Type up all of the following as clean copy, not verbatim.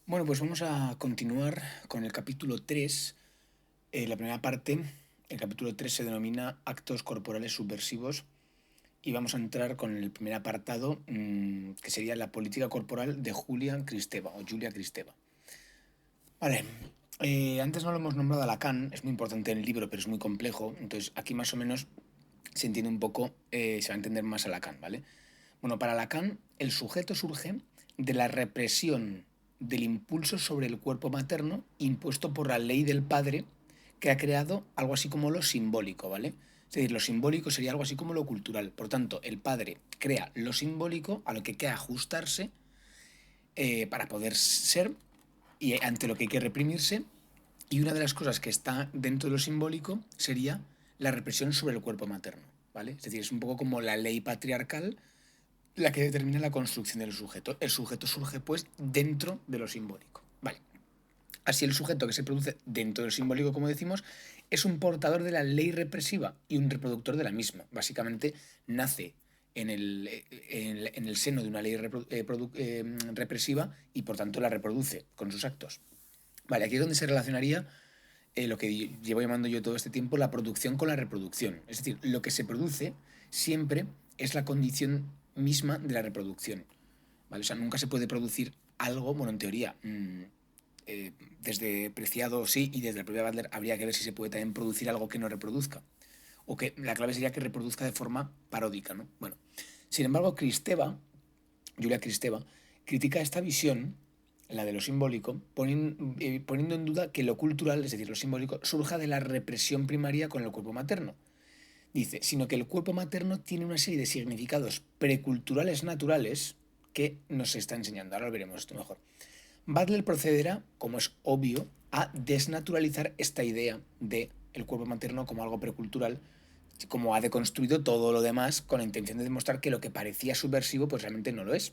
Bueno, pues vamos a continuar con el capítulo 3. La primera parte, el capítulo 3 se denomina actos corporales subversivos y vamos a entrar con el primer apartado, que sería la política corporal de Julia Kristeva o Julia Kristeva. Vale, antes no lo hemos nombrado a Lacan, es muy importante en el libro, pero es muy complejo, entonces aquí más o menos se entiende un poco, se va a entender más a Lacan, ¿vale? Bueno, para Lacan, el sujeto surge de la represión del impulso sobre el cuerpo materno impuesto por la ley del padre, que ha creado algo así como lo simbólico, ¿vale? Es decir, lo simbólico sería algo así como lo cultural. Por tanto, el padre crea lo simbólico a lo que hay que ajustarse, para poder ser y ante lo que hay que reprimirse. Y una de las cosas que está dentro de lo simbólico sería la represión sobre el cuerpo materno, ¿vale? Es decir, es un poco como la ley patriarcal la que determina la construcción del sujeto. El sujeto surge, pues, dentro de lo simbólico. Vale. Así, el sujeto que se produce dentro de lo simbólico, como decimos, es un portador de la ley represiva y un reproductor de la misma. Básicamente, nace en el seno de una ley represiva y, por tanto, la reproduce con sus actos. Vale, aquí es donde se relacionaría lo que llevo llamando yo todo este tiempo la producción con la reproducción. Es decir, lo que se produce siempre es la condición misma de la reproducción. ¿Vale? O sea, nunca se puede producir algo, bueno, en teoría, desde Preciado sí, y desde la propia Butler habría que ver si se puede también producir algo que no reproduzca. O que la clave sería que reproduzca de forma paródica, ¿no? Bueno, sin embargo, Julia Kristeva, critica esta visión, la de lo simbólico, poniendo en duda que lo cultural, es decir, lo simbólico, surja de la represión primaria con el cuerpo materno. Dice, sino que el cuerpo materno tiene una serie de significados preculturales naturales que nos está enseñando. Ahora lo veremos esto mejor. Butler procederá, como es obvio, a desnaturalizar esta idea de el cuerpo materno como algo precultural, como ha deconstruido todo lo demás con la intención de demostrar que lo que parecía subversivo pues realmente no lo es.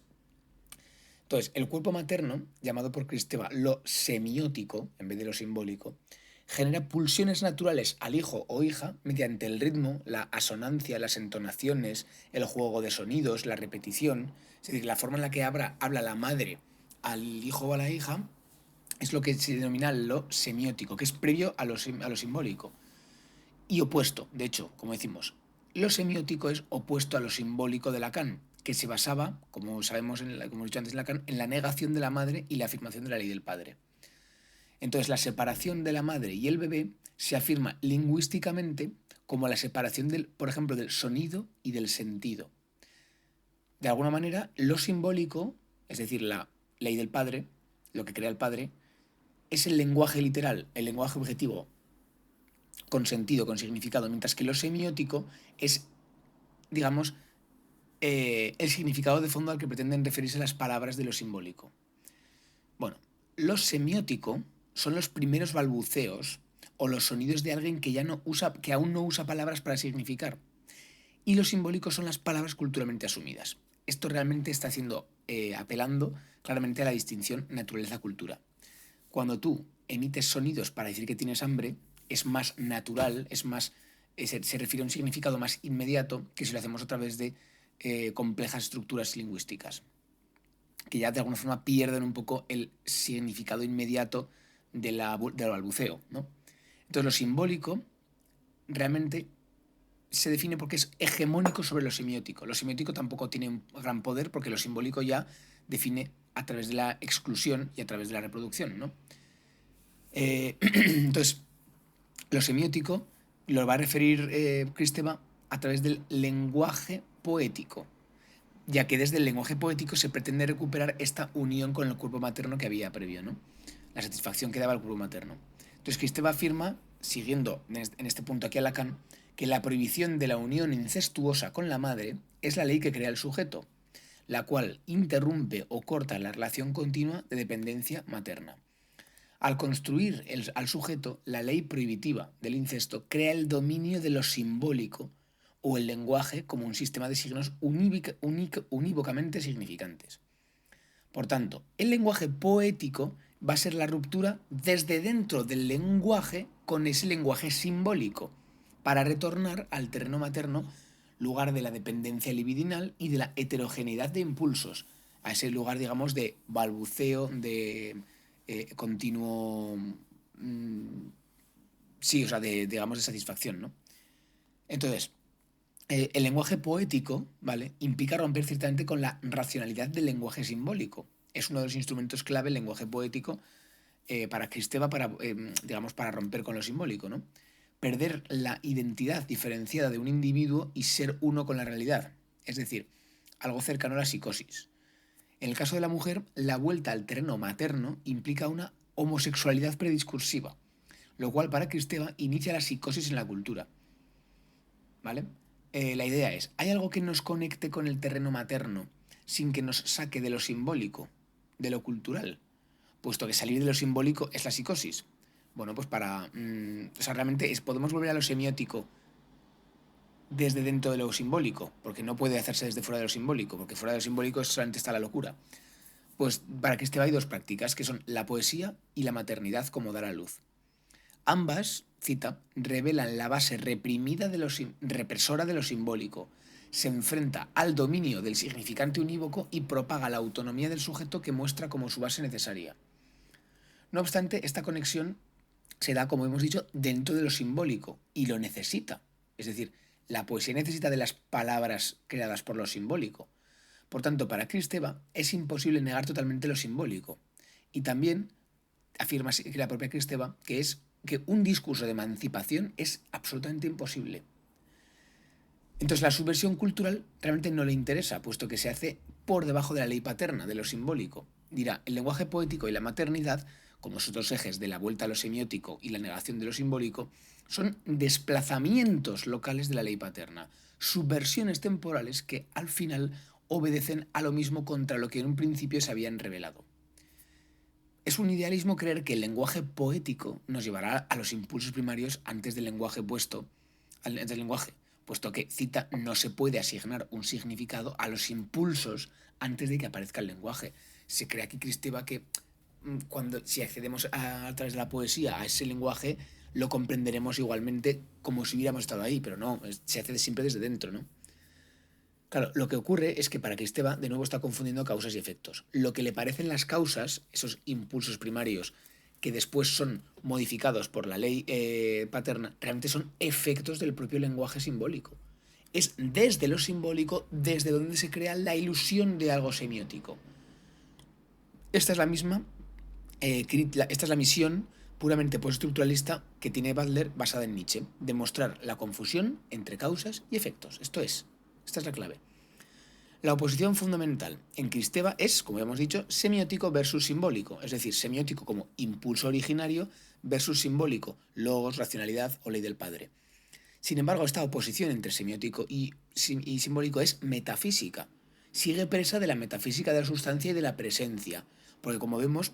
Entonces, el cuerpo materno, llamado por Kristeva lo semiótico en vez de lo simbólico, genera pulsiones naturales al hijo o hija mediante el ritmo, la asonancia, las entonaciones, el juego de sonidos, la repetición. Es decir, la forma en la que habla la madre al hijo o a la hija es lo que se denomina lo semiótico, que es previo a lo simbólico. Y opuesto, de hecho, como decimos, lo semiótico es opuesto a lo simbólico de Lacan, que se basaba, como sabemos, como he dicho antes, en Lacan, en la negación de la madre y la afirmación de la ley del padre. Entonces, la separación de la madre y el bebé se afirma lingüísticamente como la separación, por ejemplo, del sonido y del sentido. De alguna manera, lo simbólico, es decir, la ley del padre, lo que crea el padre, es el lenguaje literal, el lenguaje objetivo, con sentido, con significado, mientras que lo semiótico es, digamos, el significado de fondo al que pretenden referirse las palabras de lo simbólico. Bueno, lo semiótico son los primeros balbuceos o los sonidos de alguien que aún no usa palabras para significar. Y lo simbólico son las palabras culturalmente asumidas. Esto realmente está apelando claramente a la distinción naturaleza-cultura. Cuando tú emites sonidos para decir que tienes hambre, es más natural, se refiere a un significado más inmediato que si lo hacemos a través de complejas estructuras lingüísticas, que ya de alguna forma pierden un poco el significado inmediato del balbuceo, ¿no? Entonces lo simbólico realmente se define porque es hegemónico sobre lo semiótico. Lo semiótico tampoco tiene un gran poder porque lo simbólico ya define a través de la exclusión y a través de la reproducción, ¿no? Entonces, lo semiótico lo va a referir Kristeva a través del lenguaje poético, ya que desde el lenguaje poético se pretende recuperar esta unión con el cuerpo materno que había previo, ¿no? La satisfacción que daba el cuerpo materno. Entonces, Kristeva afirma, siguiendo en este punto aquí a Lacan, que la prohibición de la unión incestuosa con la madre es la ley que crea el sujeto, la cual interrumpe o corta la relación continua de dependencia materna. Al construir al sujeto, la ley prohibitiva del incesto crea el dominio de lo simbólico o el lenguaje como un sistema de signos unívocamente significantes. Por tanto, el lenguaje poético va a ser la ruptura desde dentro del lenguaje con ese lenguaje simbólico, para retornar al terreno materno, lugar de la dependencia libidinal y de la heterogeneidad de impulsos, a ese lugar, digamos, de balbuceo, de continuo, mm, sí, o sea, digamos, de satisfacción, ¿no? Entonces, el lenguaje poético, ¿vale? Implica romper ciertamente con la racionalidad del lenguaje simbólico. Es uno de los instrumentos clave el lenguaje poético para Cristeva, digamos, para romper con lo simbólico, ¿no? Perder la identidad diferenciada de un individuo y ser uno con la realidad. Es decir, algo cercano a la psicosis. En el caso de la mujer, la vuelta al terreno materno implica una homosexualidad prediscursiva, lo cual para Cristeva inicia la psicosis en la cultura, ¿vale? La idea es, ¿hay algo que nos conecte con el terreno materno sin que nos saque de lo simbólico, de lo cultural? Puesto que salir de lo simbólico es la psicosis. Bueno, pues o sea, realmente podemos volver a lo semiótico desde dentro de lo simbólico, porque no puede hacerse desde fuera de lo simbólico, porque fuera de lo simbólico solamente está la locura. Pues para que hay dos prácticas, que son la poesía y la maternidad como dar a luz. Ambas, cita, revelan la base reprimida represora de lo simbólico. Se enfrenta al dominio del significante unívoco y propaga la autonomía del sujeto que muestra como su base necesaria. No obstante, esta conexión se da, como hemos dicho, dentro de lo simbólico y lo necesita. Es decir, la poesía necesita de las palabras creadas por lo simbólico. Por tanto, para Kristeva es imposible negar totalmente lo simbólico. Y también afirma la propia Kristeva que un discurso de emancipación es absolutamente imposible. Entonces la subversión cultural realmente no le interesa, puesto que se hace por debajo de la ley paterna, de lo simbólico. Dirá, el lenguaje poético y la maternidad, como los otros ejes de la vuelta a lo semiótico y la negación de lo simbólico, son desplazamientos locales de la ley paterna, subversiones temporales que al final obedecen a lo mismo contra lo que en un principio se habían revelado. Es un idealismo creer que el lenguaje poético nos llevará a los impulsos primarios antes del lenguaje antes del lenguaje, puesto que, cita, no se puede asignar un significado a los impulsos antes de que aparezca el lenguaje. Se cree aquí, Cristeva, que si accedemos a través de la poesía a ese lenguaje, lo comprenderemos igualmente como si hubiéramos estado ahí, pero no, se hace siempre desde dentro, ¿no? Claro, lo que ocurre es que para Cristeva de nuevo está confundiendo causas y efectos. Lo que le parecen las causas, esos impulsos primarios que después son modificados por la ley paterna, realmente son efectos del propio lenguaje simbólico. Es desde lo simbólico desde donde se crea la ilusión de algo semiótico. Esta es la misma, esta es la misión puramente postestructuralista que tiene Butler basada en Nietzsche, demostrar la confusión entre causas y efectos. Esta es la clave. La oposición fundamental en Cristeva es, como ya hemos dicho, semiótico versus simbólico, es decir, semiótico como impulso originario versus simbólico, logos, racionalidad o ley del padre. Sin embargo, esta oposición entre semiótico y simbólico es metafísica. Sigue presa de la metafísica de la sustancia y de la presencia, porque como vemos,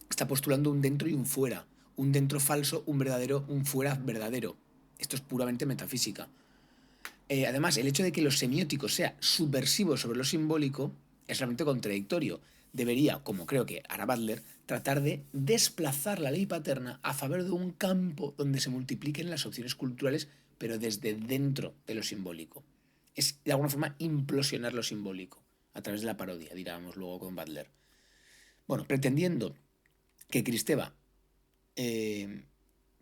está postulando un dentro y un fuera, un dentro falso, un verdadero, un fuera verdadero. Esto es puramente metafísica. Además, el hecho de que lo semiótico sea subversivo sobre lo simbólico es realmente contradictorio. Debería, como creo que hará Butler, tratar de desplazar la ley paterna a favor de un campo donde se multipliquen las opciones culturales, pero desde dentro de lo simbólico. Es, de alguna forma, implosionar lo simbólico a través de la parodia, diríamos luego con Butler. Bueno, que Cristeva eh,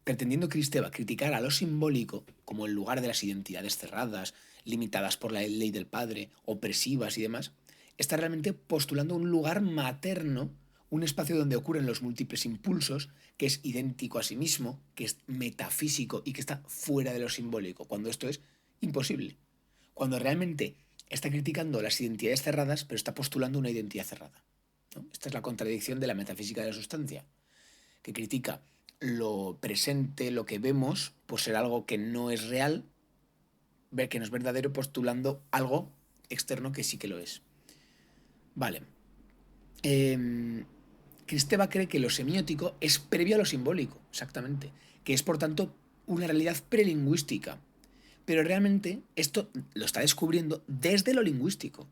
pretendiendo Cristeva criticar a lo simbólico como el lugar de las identidades cerradas, limitadas por la ley del padre, opresivas y demás, está realmente postulando un lugar materno, un espacio donde ocurren los múltiples impulsos, que es idéntico a sí mismo, que es metafísico y que está fuera de lo simbólico, cuando esto es imposible. Cuando realmente está criticando las identidades cerradas, pero está postulando una identidad cerrada, ¿no? Esta es la contradicción de la metafísica de la sustancia, que critica lo presente, lo que vemos, por ser algo que no es real, ver que no es verdadero, postulando algo externo que sí que lo es. Vale. Cristeva cree que lo semiótico es previo a lo simbólico, exactamente, que es por tanto una realidad prelingüística. Pero realmente esto lo está descubriendo desde lo lingüístico,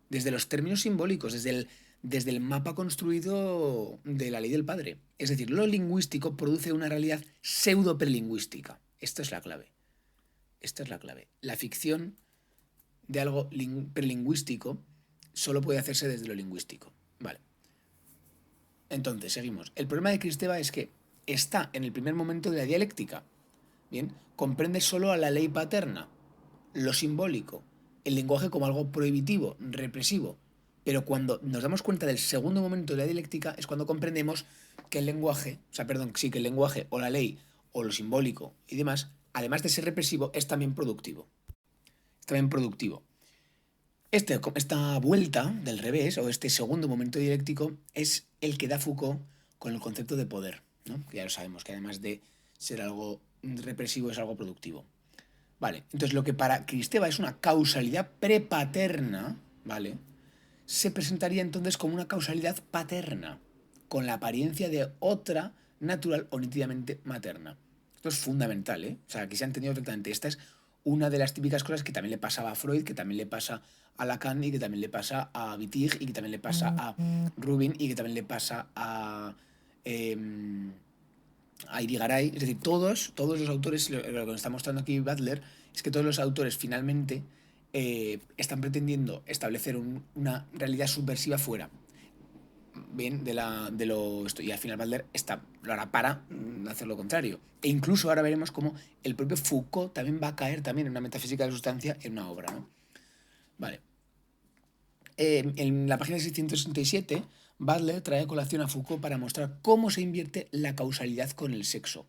desde los términos simbólicos, desde el mapa construido de la ley del padre. Es decir, lo lingüístico produce una realidad pseudo-prelingüística. Esta es la clave. Esta es la clave. La ficción de algo prelingüístico solo puede hacerse desde lo lingüístico. Vale. Entonces, seguimos. El problema de Kristeva es que está en el primer momento de la dialéctica. Bien, comprende solo a la ley paterna, lo simbólico, el lenguaje como algo prohibitivo, represivo. Pero cuando nos damos cuenta del segundo momento de la dialéctica es cuando comprendemos que el lenguaje, que el lenguaje o la ley o lo simbólico y demás, además de ser represivo, es también productivo. Es también productivo. Esta vuelta del revés, o este segundo momento dialéctico, es el que da Foucault con el concepto de poder, ¿no? Que ya lo sabemos, que además de ser algo represivo es algo productivo. Vale, entonces lo que para Kristeva es una causalidad prepaterna, ¿vale? Se presentaría entonces como una causalidad paterna, con la apariencia de otra natural o nítidamente materna. Esto es fundamental, ¿eh? O sea, aquí se ha entendido perfectamente. Esta es una de las típicas cosas que también le pasaba a Freud, que también le pasa a Lacan y que también le pasa a Wittig y que también le pasa a Rubin y que también le pasa a Irigaray. Es decir, todos los autores, lo que nos está mostrando aquí Butler, es que todos los autores finalmente están pretendiendo establecer una realidad subversiva fuera bien y al final Butler lo hará para hacer lo contrario. E incluso ahora veremos cómo el propio Foucault también va a caer también en una metafísica de la sustancia en una obra, ¿no? Vale. En la página 667, Butler trae a colación a Foucault para mostrar cómo se invierte la causalidad con el sexo.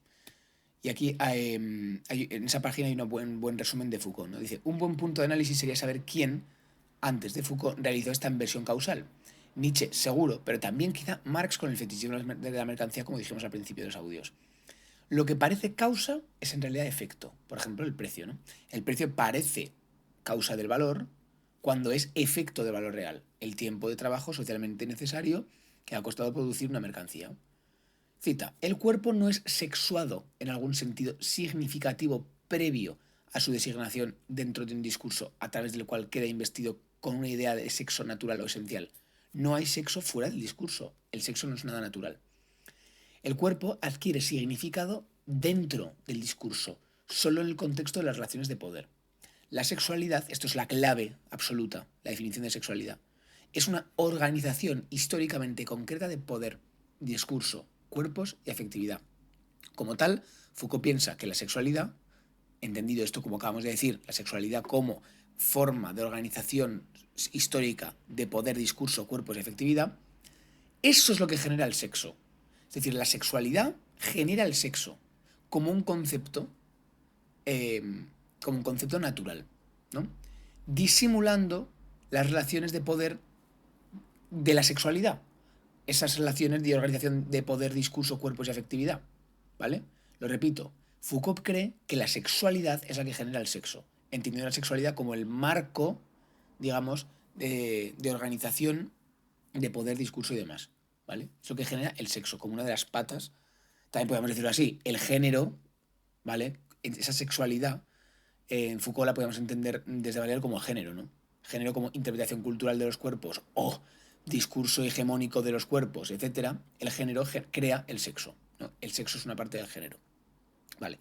Y aquí en esa página hay un buen resumen de Foucault, ¿no? Dice, un buen punto de análisis sería saber quién, antes de Foucault, realizó esta inversión causal. Nietzsche, seguro, pero también quizá Marx con el fetichismo de la mercancía, como dijimos al principio de los audios. Lo que parece causa es en realidad efecto. Por ejemplo, el precio, ¿no? El precio parece causa del valor cuando es efecto del valor real. El tiempo de trabajo socialmente necesario que ha costado producir una mercancía. Cita, el cuerpo no es sexuado en algún sentido significativo previo a su designación dentro de un discurso a través del cual queda investido con una idea de sexo natural o esencial. No hay sexo fuera del discurso. El sexo no es nada natural. El cuerpo adquiere significado dentro del discurso, solo en el contexto de las relaciones de poder. La sexualidad, esto es la clave absoluta, la definición de sexualidad, es una organización históricamente concreta de poder, discurso, cuerpos y afectividad. Como tal, Foucault piensa que la sexualidad, entendido esto como acabamos de decir, la sexualidad como forma de organización histórica de poder, discurso, cuerpos y afectividad, eso es lo que genera el sexo. Es decir, la sexualidad genera el sexo como un concepto, eh, natural, ¿no? Disimulando las relaciones de poder de la sexualidad. Esas relaciones de organización de poder, discurso, cuerpos y afectividad. ¿Vale? Lo repito, Foucault cree que la sexualidad es la que genera el sexo, entendiendo la sexualidad como el marco, digamos, de organización de poder, discurso y demás. ¿Vale? Es lo que genera el sexo, como una de las patas. También podemos decirlo así, el género, ¿vale? Esa sexualidad, en Foucault la podemos entender desde Valer como género, ¿no? Género como interpretación cultural de los cuerpos o discurso hegemónico de los cuerpos, etcétera. El género crea el sexo, ¿no? El sexo es una parte del género. Vale.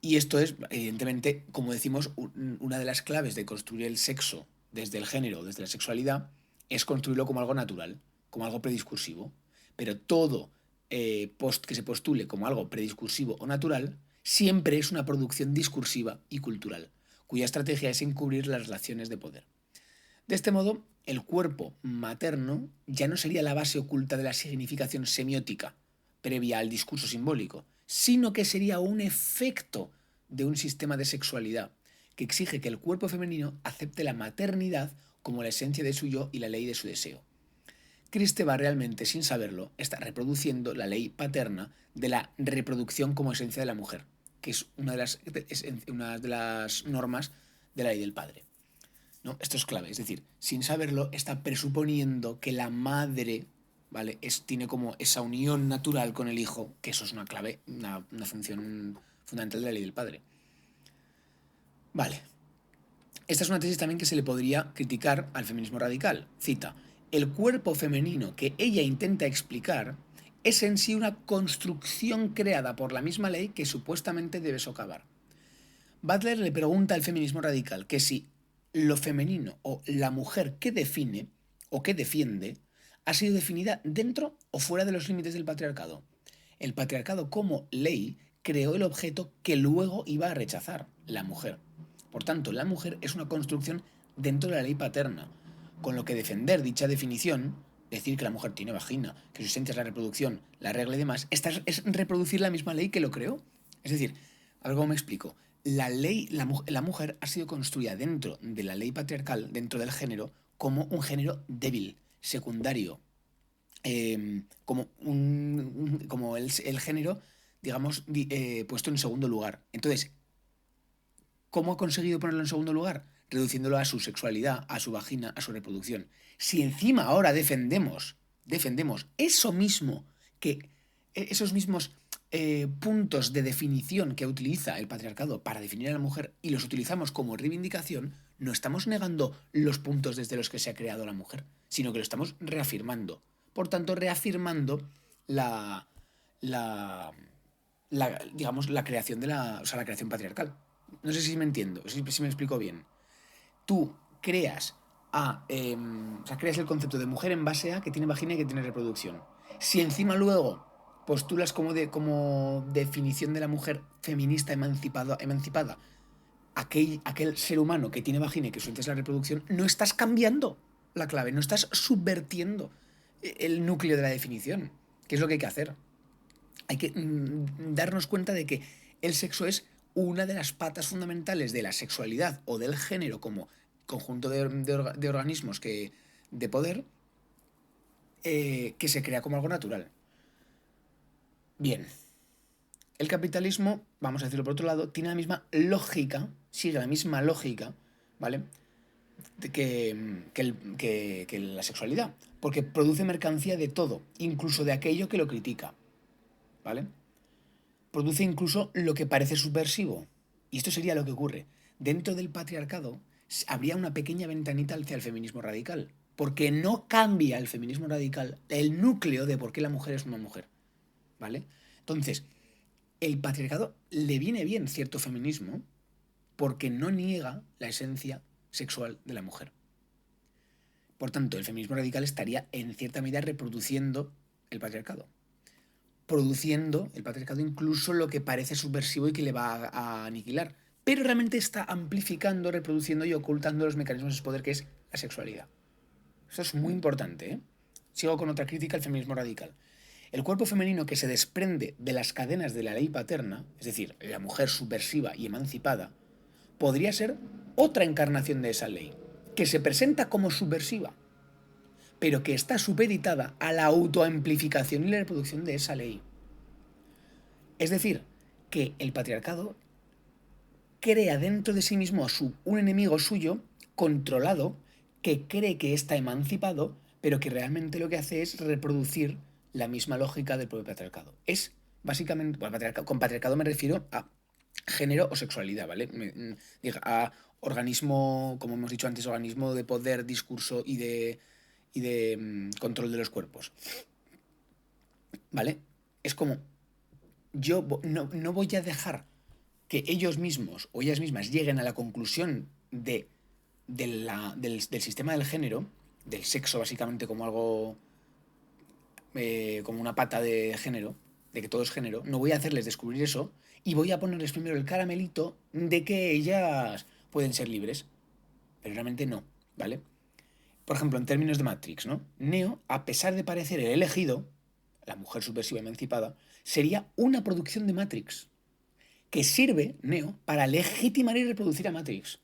Y esto es, evidentemente, como decimos, una de las claves de construir el sexo desde el género, desde la sexualidad, es construirlo como algo natural, como algo prediscursivo. Pero todo que se postule como algo prediscursivo o natural siempre es una producción discursiva y cultural, cuya estrategia es encubrir las relaciones de poder. De este modo, el cuerpo materno ya no sería la base oculta de la significación semiótica previa al discurso simbólico, sino que sería un efecto de un sistema de sexualidad que exige que el cuerpo femenino acepte la maternidad como la esencia de su yo y la ley de su deseo. Kristeva realmente, sin saberlo, está reproduciendo la ley paterna de la reproducción como esencia de la mujer, que es una de las normas de la ley del padre. ¿No? Esto es clave, es decir, sin saberlo está presuponiendo que la madre, ¿vale? Tiene como esa unión natural con el hijo, que eso es una clave, una función fundamental de la ley del padre. Vale. Esta es una tesis también que se le podría criticar al feminismo radical. Cita, el cuerpo femenino que ella intenta explicar es en sí una construcción creada por la misma ley que supuestamente debe socavar. Butler le pregunta al feminismo radical que si lo femenino o la mujer que define o que defiende ha sido definida dentro o fuera de los límites del patriarcado. El patriarcado como ley creó el objeto que luego iba a rechazar, la mujer. Por tanto, la mujer es una construcción dentro de la ley paterna, con lo que defender dicha definición, decir que la mujer tiene vagina, que su esencia es la reproducción, la regla y demás, es reproducir la misma ley que lo creó. Es decir, a ver cómo me explico. La mujer ha sido construida dentro de la ley patriarcal, dentro del género, como un género débil, secundario, como el género, digamos, puesto en segundo lugar. Entonces, ¿cómo ha conseguido ponerlo en segundo lugar? Reduciéndolo a su sexualidad, a su vagina, a su reproducción. Si encima ahora defendemos eso mismo, esos mismos puntos de definición que utiliza el patriarcado para definir a la mujer y los utilizamos como reivindicación, no estamos negando los puntos desde los que se ha creado la mujer, sino que lo estamos reafirmando. Por tanto, reafirmando la, la, digamos, la creación la creación patriarcal. No sé si me entiendo, si me explico bien. Tú creas creas el concepto de mujer en base a que tiene vagina y que tiene reproducción. Si encima luego postulas como definición de la mujer feminista emancipada aquel ser humano que tiene vagina y que su es la reproducción, no estás cambiando la clave, no estás subvertiendo el núcleo de la definición, que es lo que hay que hacer. Hay que darnos cuenta de que el sexo es una de las patas fundamentales de la sexualidad o del género como conjunto de organismos de poder que se crea como algo natural. Bien, el capitalismo, vamos a decirlo por otro lado, tiene la misma lógica, sigue la misma lógica, ¿vale? Que la sexualidad, porque produce mercancía de todo, incluso de aquello que lo critica, ¿vale? Produce incluso lo que parece subversivo. Y esto sería lo que ocurre. Dentro del patriarcado habría una pequeña ventanita hacia el feminismo radical, porque no cambia el feminismo radical el núcleo de por qué la mujer es una mujer, ¿vale? Entonces, el patriarcado le viene bien cierto feminismo porque no niega la esencia sexual de la mujer. Por tanto, el feminismo radical estaría en cierta medida reproduciendo el patriarcado, produciendo el patriarcado incluso lo que parece subversivo y que le va a aniquilar, pero realmente está amplificando, reproduciendo y ocultando los mecanismos de poder que es la sexualidad. Eso es muy importante, ¿eh? Sigo con otra crítica al feminismo radical. El cuerpo femenino que se desprende de las cadenas de la ley paterna, es decir, la mujer subversiva y emancipada, podría ser otra encarnación de esa ley, que se presenta como subversiva, pero que está supeditada a la autoamplificación y la reproducción de esa ley. Es decir, que el patriarcado crea dentro de sí mismo un enemigo suyo, controlado, que cree que está emancipado, pero que realmente lo que hace es reproducir la misma lógica del propio patriarcado. Es básicamente, bueno, con patriarcado me refiero a género o sexualidad, ¿vale? A organismo, como hemos dicho antes, organismo de poder, discurso y de control de los cuerpos, ¿vale? Es como, yo no voy a dejar que ellos mismos o ellas mismas lleguen a la conclusión del sistema del género, del sexo básicamente como algo, como una pata de género, de que todo es género, no voy a hacerles descubrir eso y voy a ponerles primero el caramelito de que ellas pueden ser libres, pero realmente no, ¿vale? Por ejemplo, en términos de Matrix, ¿no? Neo, a pesar de parecer el elegido, la mujer subversiva emancipada, sería una producción de Matrix, que sirve, Neo, para legitimar y reproducir a Matrix.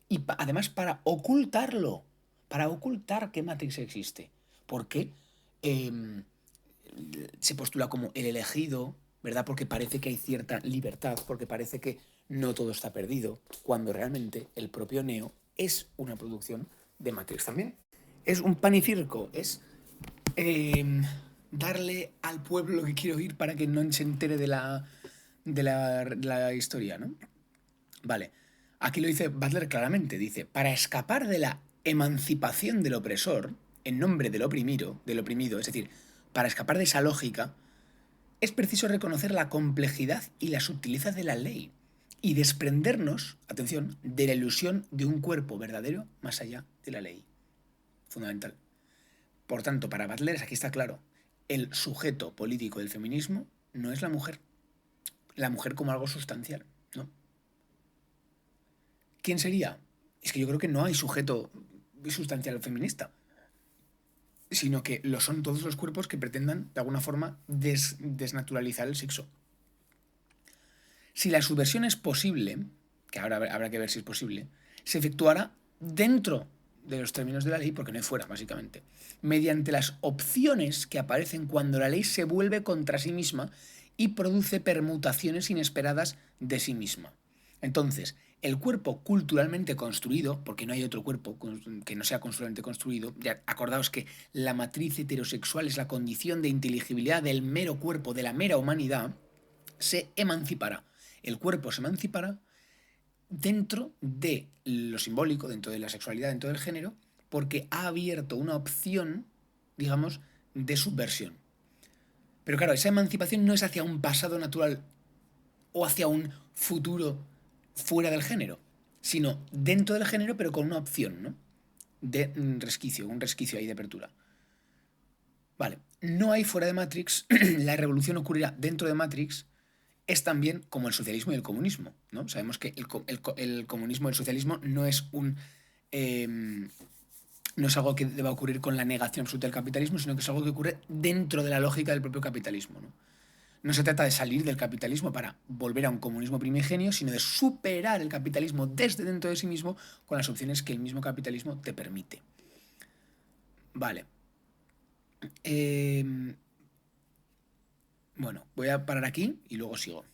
Y además para ocultarlo, para ocultar que Matrix existe. Porque se postula como el elegido, ¿verdad? Porque parece que hay cierta libertad, porque parece que no todo está perdido, cuando realmente el propio Neo es una producción de Matrix también. Es un pan y circo, es darle al pueblo lo que quiere oír para que no se entere de la historia, ¿no? Vale, aquí lo dice Butler claramente, dice, para escapar de la emancipación del opresor, en nombre del oprimido, es decir, para escapar de esa lógica, es preciso reconocer la complejidad y la sutileza de la ley y desprendernos, atención, de la ilusión de un cuerpo verdadero más allá de la ley. Fundamental. Por tanto, para Butler, aquí está claro, el sujeto político del feminismo no es la mujer como algo sustancial, ¿no? ¿Quién sería? Es que yo creo que no hay sujeto sustancial feminista, sino que lo son todos los cuerpos que pretendan, de alguna forma, desnaturalizar el sexo. Si la subversión es posible, que ahora habrá que ver si es posible, se efectuará dentro de los términos de la ley, porque no hay fuera, básicamente, mediante las opciones que aparecen cuando la ley se vuelve contra sí misma y produce permutaciones inesperadas de sí misma. Entonces, el cuerpo culturalmente construido, porque no hay otro cuerpo que no sea culturalmente construido, ya acordaos que la matriz heterosexual es la condición de inteligibilidad del mero cuerpo, de la mera humanidad, se emancipará. El cuerpo se emancipará dentro de lo simbólico, dentro de la sexualidad, dentro del género, porque ha abierto una opción, digamos, de subversión. Pero claro, esa emancipación no es hacia un pasado natural o hacia un futuro fuera del género, sino dentro del género, pero con una opción, ¿no? De resquicio, un resquicio ahí de apertura. Vale, no hay fuera de Matrix, la revolución ocurrirá dentro de Matrix, es también como el socialismo y el comunismo, ¿no? Sabemos que el comunismo y el socialismo no es no es algo que deba ocurrir con la negación absoluta del capitalismo, sino que es algo que ocurre dentro de la lógica del propio capitalismo, ¿no? No se trata de salir del capitalismo para volver a un comunismo primigenio, sino de superar el capitalismo desde dentro de sí mismo con las opciones que el mismo capitalismo te permite. Vale. Bueno, voy a parar aquí y luego sigo.